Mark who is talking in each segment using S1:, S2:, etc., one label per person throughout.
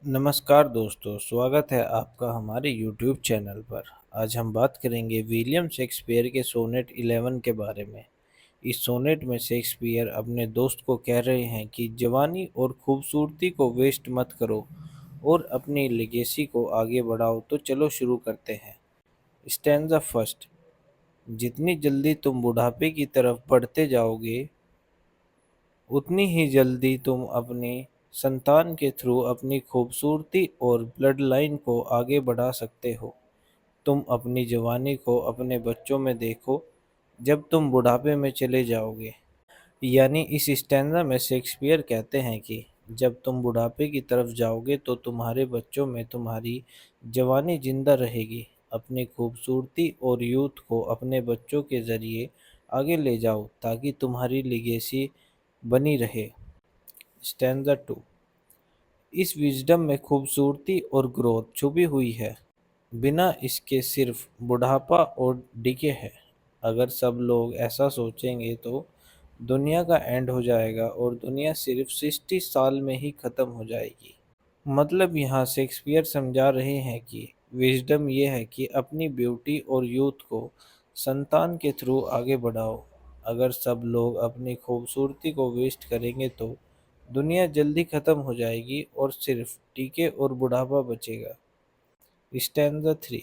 S1: नमस्कार दोस्तों, स्वागत है आपका हमारे YouTube चैनल पर। आज हम बात करेंगे विलियम शेक्सपियर के सोनेट 11 के बारे में। इस सोनेट में शेक्सपियर अपने दोस्त को कह रहे हैं कि जवानी और खूबसूरती को वेस्ट मत करो और अपनी लेगेसी को आगे बढ़ाओ। तो चलो शुरू करते हैं। Stanza first. जितनी जल्दी तुम बुढ़ापे की तरफ बढ़ते जाओगे, उतनी ही जल्दी तुम अपनी संतान के थ्रू अपनी खूबसूरती और ब्लड लाइन को आगे बढ़ा सकते हो। तुम अपनी जवानी को अपने बच्चों में देखो जब तुम बुढ़ापे में चले जाओगे। यानी इस स्टैंजा में शेक्सपियर कहते हैं कि जब तुम बुढ़ापे की तरफ जाओगे तो तुम्हारे बच्चों में तुम्हारी जवानी जिंदा रहेगी। अपनी खूबसूरती और यूथ को अपने बच्चों के ज़रिए आगे ले जाओ ताकि तुम्हारी लिगेसी बनी रहे। स्टैंजा 2। इस विजडम में खूबसूरती और ग्रोथ छुपी हुई है। बिना इसके सिर्फ बुढ़ापा और डिके है। अगर सब लोग ऐसा सोचेंगे तो दुनिया का एंड हो जाएगा और दुनिया सिर्फ 60 साल में ही खत्म हो जाएगी। मतलब यहाँ शेक्सपियर समझा रहे हैं कि विजडम ये है कि अपनी ब्यूटी और यूथ को संतान के थ्रू आगे बढ़ाओ। अगर सब लोग अपनी खूबसूरती को वेस्ट करेंगे तो दुनिया जल्दी खत्म हो जाएगी और सिर्फ टीके और बुढ़ापा बचेगा। स्टैंजा 3।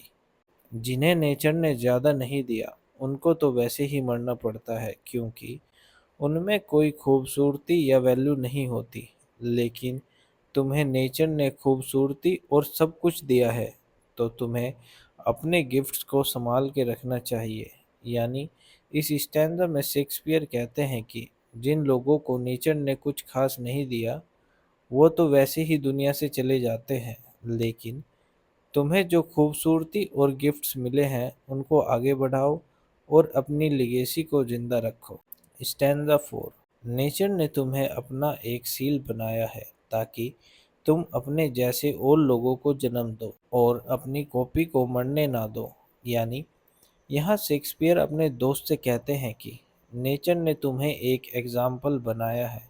S1: जिन्हें नेचर ने ज़्यादा नहीं दिया, उनको तो वैसे ही मरना पड़ता है क्योंकि उनमें कोई खूबसूरती या वैल्यू नहीं होती। लेकिन तुम्हें नेचर ने खूबसूरती और सब कुछ दिया है, तो तुम्हें अपने गिफ्ट्स को संभाल के रखना चाहिए। यानी इस स्टैंजा में शेक्सपियर कहते हैं कि जिन लोगों को नेचर ने कुछ खास नहीं दिया, वो तो वैसे ही दुनिया से चले जाते हैं। लेकिन तुम्हें जो खूबसूरती और गिफ्ट्स मिले हैं, उनको आगे बढ़ाओ और अपनी लेगेसी को जिंदा रखो। स्टैंजा 4। नेचर ने तुम्हें अपना एक सील बनाया है ताकि तुम अपने जैसे और लोगों को जन्म दो और अपनी कॉपी को मरने ना दो। यानी यहाँ शेक्सपियर अपने दोस्त से कहते हैं कि नेचर ने तुम्हें एक एग्जाम्पल बनाया है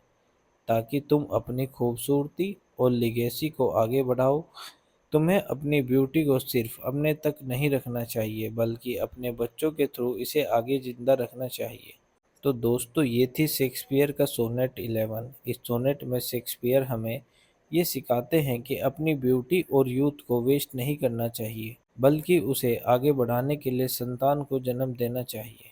S1: ताकि तुम अपनी खूबसूरती और लेगेसी को आगे बढ़ाओ। तुम्हें अपनी ब्यूटी को सिर्फ अपने तक नहीं रखना चाहिए बल्कि अपने बच्चों के थ्रू इसे आगे जिंदा रखना चाहिए। तो दोस्तों, ये थी शेक्सपियर का सोनेट 11। इस सोनेट में शेक्सपियर हमें ये सिखाते हैं कि अपनी ब्यूटी और यूथ को वेस्ट नहीं करना चाहिए बल्कि उसे आगे बढ़ाने के लिए संतान को जन्म देना चाहिए।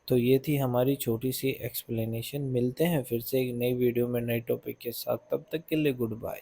S1: तो ये थी हमारी छोटी सी एक्सप्लेनेशन। मिलते हैं फिर से एक नई वीडियो में नए टॉपिक के साथ। तब तक के लिए गुड बाय।